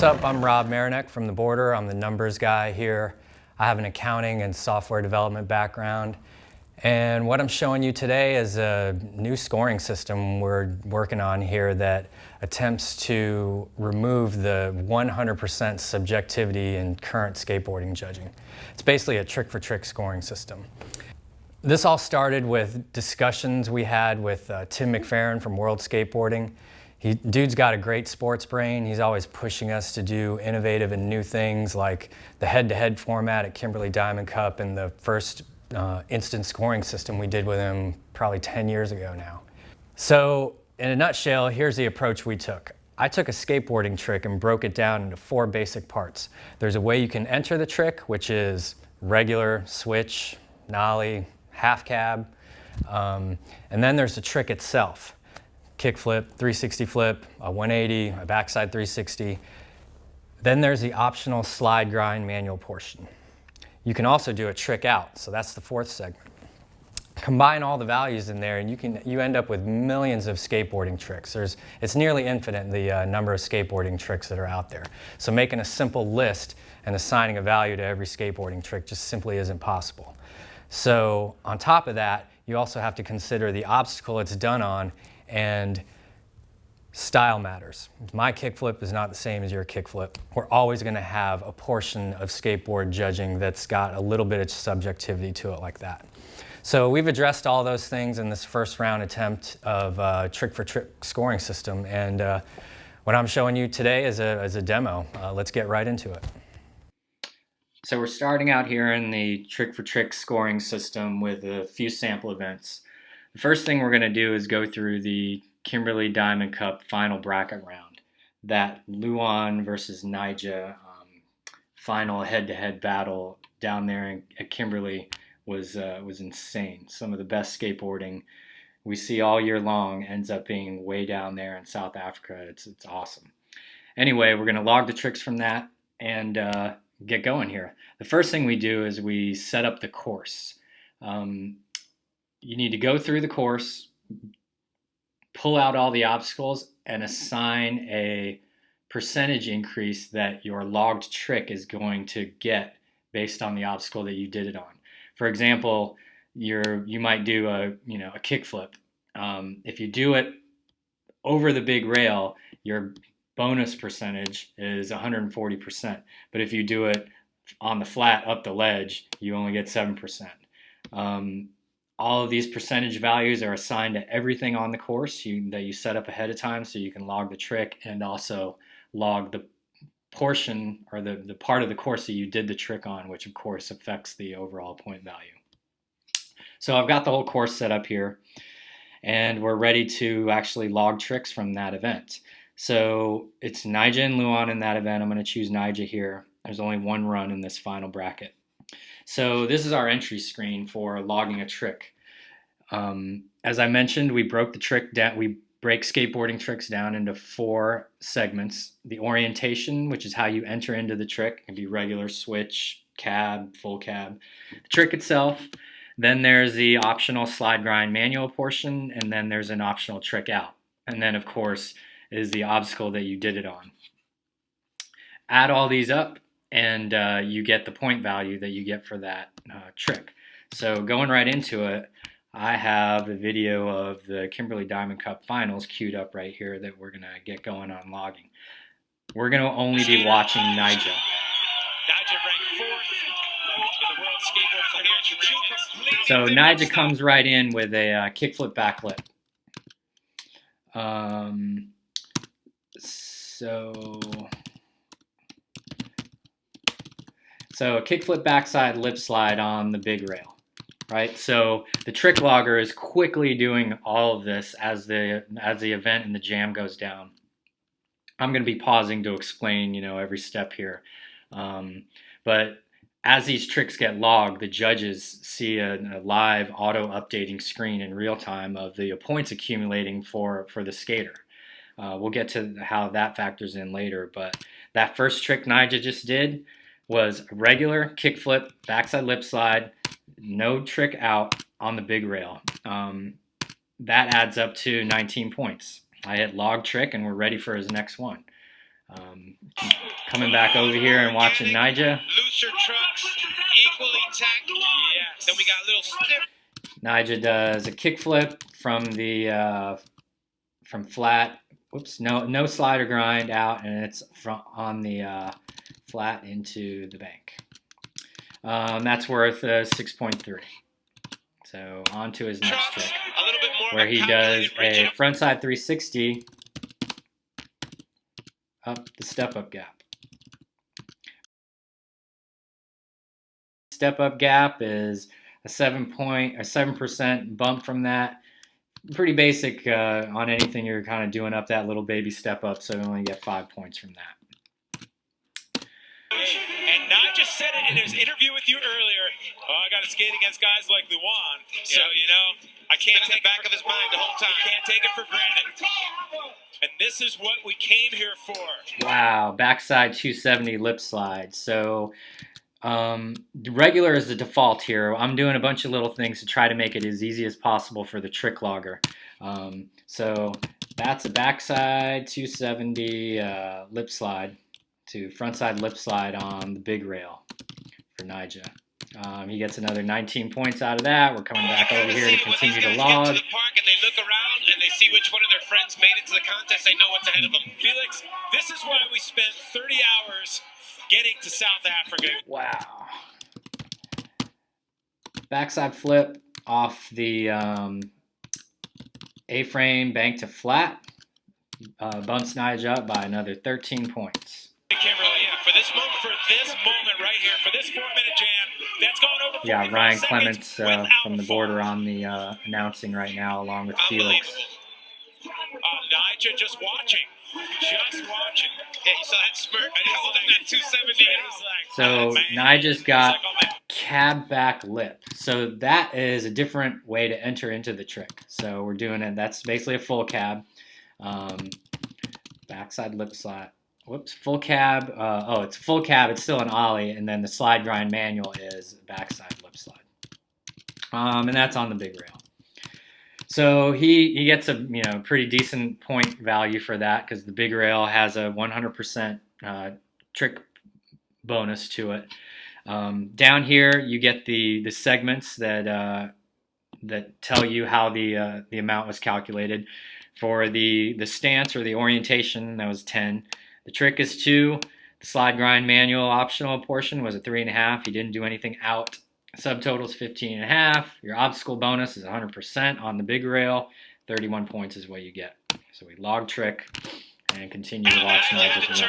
What's up? I'm Rob Meronek from the Boardr. I'm the numbers guy here. I have an accounting and software development background. And what I'm showing you today is a new scoring system we're working on here that attempts to remove the 100% subjectivity in current skateboarding judging. It's basically a trick-for-trick scoring system. This all started with discussions we had with Tim McFerran from World Skateboarding. Dude's got a great sports brain. He's always pushing us to do innovative and new things like the head-to-head format at Kimberley Diamond Cup and the first instant scoring system we did with him probably 10 years ago now. So in a nutshell, here's the approach we took. I took a skateboarding trick and broke it down into 4 basic parts. There's a way you can enter the trick, which is regular, switch, nollie, half cab, and then there's the trick itself. Kickflip, 360 flip, a 180, a backside 360. Then there's the optional slide grind manual portion. You can also do a trick out, so that's the 4th segment. Combine all the values in there and you end up with millions of skateboarding tricks. It's nearly infinite, the number of skateboarding tricks that are out there. So making a simple list and assigning a value to every skateboarding trick just simply isn't possible. So on top of that, you also have to consider the obstacle it's done on, and style matters. My kickflip is not the same as your kickflip. We're always going to have a portion of skateboard judging that's got a little bit of subjectivity to it like that. So we've addressed all those things in this first round attempt of trick-for-trick scoring system, and what I'm showing you today is a demo. Let's get right into it. So we're starting out here in the trick-for-trick scoring system with a few sample events. The first thing we're going to do is go through the Kimberley Diamond Cup final bracket round. That Luan versus Nyjah final head-to-head battle down there at Kimberley was insane. Some of the best skateboarding we see all year long ends up being way down there in South Africa. It's awesome. Anyway, we're going to log the tricks from that and get going here. The first thing we do is we set up the course. You need to go through the course, pull out all the obstacles, and assign a percentage increase that your logged trick is going to get based on the obstacle that you did it on. For example, you might do a kickflip. If you do it over the big rail, your bonus percentage is 140%. But if you do it on the flat up the ledge, you only get 7%. All of these percentage values are assigned to everything on the course that you set up ahead of time, so you can log the trick and also log the portion or the part of the course that you did the trick on, which of course affects the overall point value. So I've got the whole course set up here, and we're ready to actually log tricks from that event. So it's Nyjah and Luan in that event. I'm going to choose Nyjah here. There's only one run in this final bracket. So this is our entry screen for logging a trick. As I mentioned, we broke the trick down. We break skateboarding tricks down into 4 segments. The orientation, which is how you enter into the trick. It can be regular, switch, cab, full cab. The trick itself. Then there's the optional slide grind manual portion, and then there's an optional trick out. And then, of course, is the obstacle that you did it on. Add all these up, and you get the point value that you get for that trick. So going right into it, I have the video of the Kimberley Diamond Cup finals queued up right here that we're going to get going on logging. We're going to only be watching Nyjah. Nyjah ranked 4th in the World Skateboarding Federation. So Nyjah comes right in with a kickflip backflip. So a kickflip backside lip slide on the big rail, right? So the trick logger is quickly doing all of this as the event and the jam goes down. I'm going to be pausing to explain, every step here. But as these tricks get logged, the judges see a live auto-updating screen in real time of the points accumulating for the skater. We'll get to how that factors in later, but that first trick Nyjah just did was a regular kickflip, backside lip slide, no trick out on the big rail. That adds up to 19 points. I hit log trick and we're ready for his next one. Coming back over here and watching Nyjah. Looser trucks, equally tacked. Yes. Then we got a little stiff. Nyjah does a kickflip from the from flat. Whoops, no slide or grind out, and it's on the flat into the bank. That's worth 6.3. So on to his next trick, where he does a frontside 360 up the step-up gap. Step-up gap is a 7% bump from that. Pretty basic on anything you're kind of doing up that little baby step up, so you only get 5 points from that. And Nyjah said it in his interview with you earlier. Oh, I got to skate against guys like Luan. So, I can't take it back of his mind the whole time. Can't take it for granted. And this is what we came here for. Wow, backside 270 lip slide. So regular is the default here. I'm doing a bunch of little things to try to make it as easy as possible for the trick logger. So that's a backside 270 lip slide to frontside lip slide on the big rail for Nyjah. He gets another 19 points out of that. We're coming back over here to continue to log. Get to the park and they look around and they see which one of their friends made it to the contest. They know what's ahead of them. Felix, this is why we spent 30 hours getting to South Africa. Wow. Backside flip off the A-frame, bank to flat. Bumps Nyjah up by another 13 points. Kimberly, for this moment right here, for this 4-minute jam, that's going over 45 Yeah, Ryan Clements seconds from the Boardr on the announcing right now, along with Felix. Nyjah just watching. Yeah, you saw that smirk? I didn't hold that 270. So Nyjah's got cab back lip. So that is a different way to enter into the trick. So we're doing it. That's basically a full cab. Backside lip slide. Whoops, full cab. It's full cab. It's still an ollie, and then the slide grind manual is backside lip slide. And that's on the big rail. So he gets a pretty decent point value for that because the big rail has a 100% trick bonus to it. Down here you get the segments that tell you how the amount was calculated. For the stance or the orientation, that was 10. The trick is 2. The slide grind manual optional portion was a 3.5. He didn't do anything out. Subtotal is 15.5. Your obstacle bonus is 100% on the big rail. 31 points is what you get. So we log trick and continue to watch Nyjah.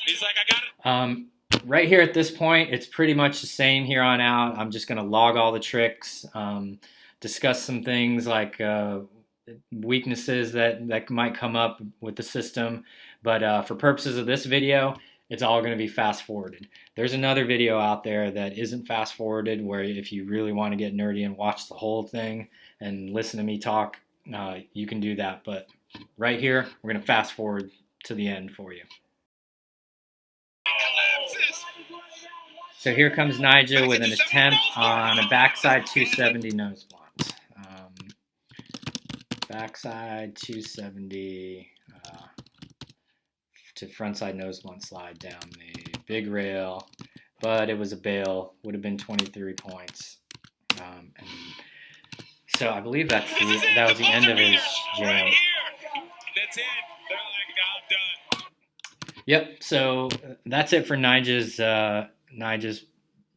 He's like, I got it. Right here at this point, it's pretty much the same here on out. I'm just going to log all the tricks, discuss some things like weaknesses that might come up with the system. But for purposes of this video, it's all going to be fast forwarded. There's another video out there that isn't fast forwarded where if you really want to get nerdy and watch the whole thing and listen to me talk, you can do that. But right here, we're going to fast forward to the end for you. So here comes Nyjah with an attempt on a backside 270 nose blunt. Backside 270 to frontside nose blunt slide down the big rail, but it was a bail, would have been 23 points. And so I believe that was the end of his jam. That's it. They're like, I'm done. Yep. So that's it for Nyjah's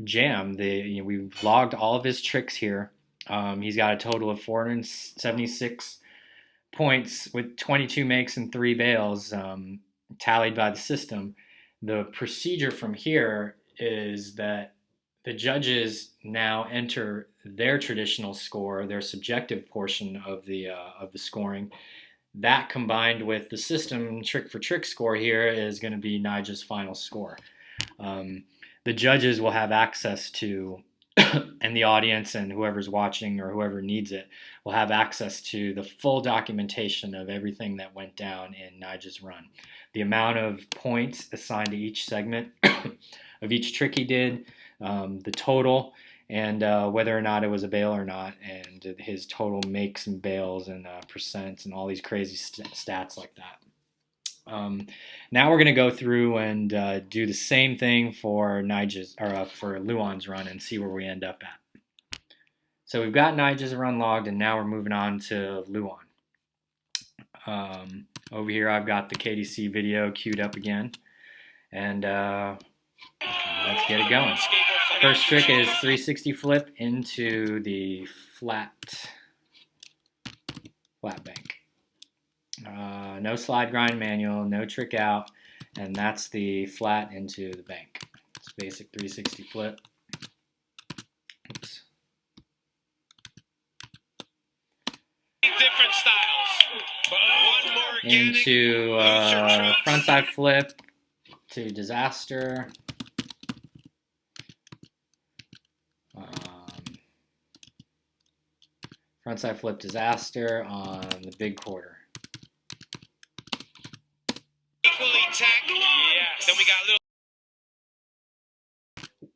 jam. We've logged all of his tricks here. He's got a total of 476 points with 22 makes and 3 bails. Tallied by the system. The procedure from here is that the judges now enter their traditional score, their subjective portion of the scoring. That combined with the system trick for trick score here is going to be Nyjah's final score. The judges will have access to, and the audience and whoever's watching or whoever needs it will have access to the full documentation of everything that went down in Nyjah's run. The amount of points assigned to each segment of each trick he did, the total, and whether or not it was a bail or not, and his total makes and bails and percents and all these crazy stats like that. Now we're going to go through and do the same thing for Nyjah's or for Luan's run and see where we end up at. So we've got Nyjah's run logged, and now we're moving on to Luan. Over here I've got the KDC video queued up again, and let's get it going. First trick is 360 flip into the flat bank. No slide grind manual, no trick out, and that's the flat into the bank. It's basic 360 flip. Oops. Different styles. One more organic. Into frontside flip to disaster. Frontside flip disaster on the big quarter. Equally tacked. Yes. Then we got a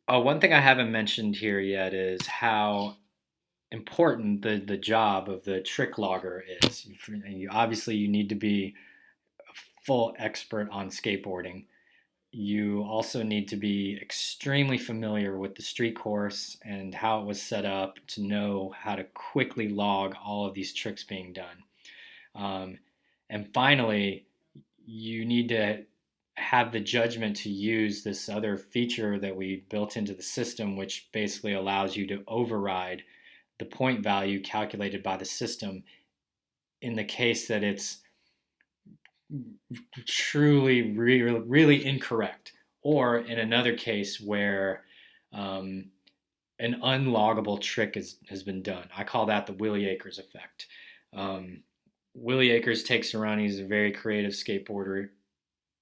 little. One thing I haven't mentioned here yet is how important the job of the trick logger is. Obviously, you need to be a full expert on skateboarding. You also need to be extremely familiar with the street course and how it was set up to know how to quickly log all of these tricks being done. And finally, you need to have the judgment to use this other feature that we built into the system, which basically allows you to override the point value calculated by the system in the case that it's truly really incorrect, or in another case where an unloggable trick has been done. I call that the Willie Akers effect. Willie Akers takes a run. He's a very creative skateboarder.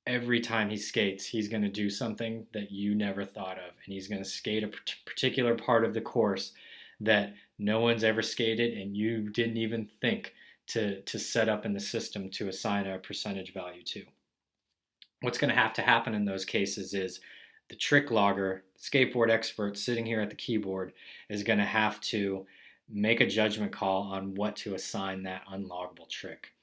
Every time he skates, he's going to do something that you never thought of, and he's going to skate a particular part of the course that no one's ever skated and you didn't even think to set up in the system to assign a percentage value to. What's going to happen in those cases is the trick logger, skateboard expert sitting here at the keyboard, is going to have to make a judgment call on what to assign that unloggable trick.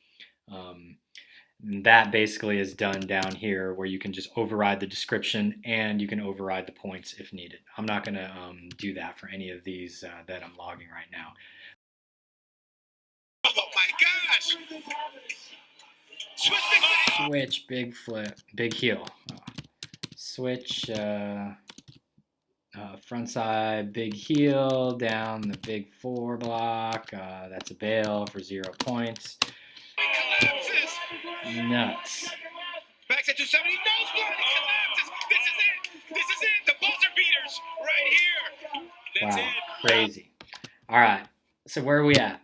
That basically is done down here, where you can just override the description and you can override the points if needed. I'm not going to do that for any of these that I'm logging right now. Oh my gosh! Switch, big flip, big heel. Switch, front side, big heel, down the big 4 block. That's a bail for 0 points. Nuts. Backs at 270. Nose block. It collapses. This is it. This is it. The buzzer beaters right here. That's wow, it. Crazy. All right. So where are we at?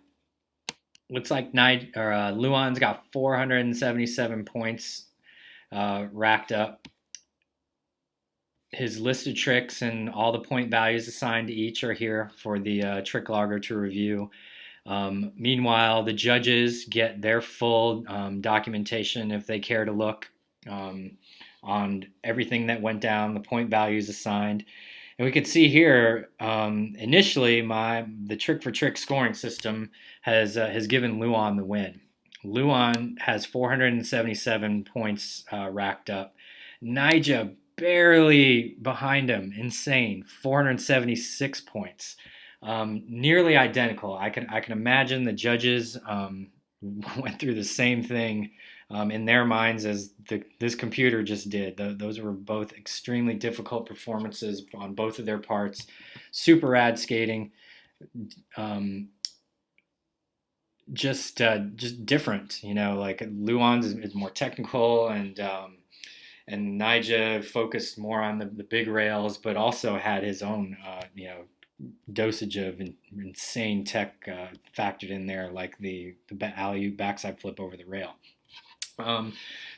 Looks like Luan's got 477 points racked up. His listed tricks and all the point values assigned to each are here for the trick logger to review. Meanwhile, the judges get their full documentation if they care to look on everything that went down, the point values assigned. And we could see here, initially, the trick for trick scoring system has given Luan the win. Luan has 477 points racked up. Nyjah barely behind him, insane, 476 points. Nearly identical. I can imagine the judges went through the same thing in their minds as this computer just did. Those were both extremely difficult performances on both of their parts. Super rad skating, just different. You know, like Luan's is more technical, and Nyjah focused more on the big rails, but also had his own dosage of insane tech factored in there, like the alley-oop backside flip over the rail.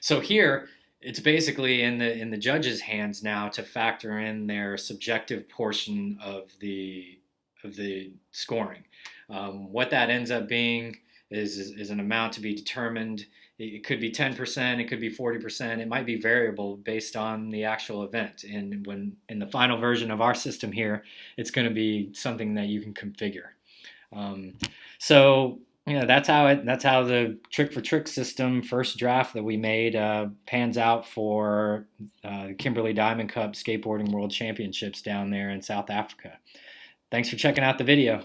So here it's basically in the judges' hands now to factor in their subjective portion of the scoring. What that ends up being is an amount to be determined. It could be 10%, it could be 40%. It might be variable based on the actual event. And when in the final version of our system here, it's going to be something that you can configure. So That's how the trick for trick system first draft that we made pans out for the Kimberley Diamond Cup Skateboarding World Championships down there in South Africa. Thanks for checking out the video.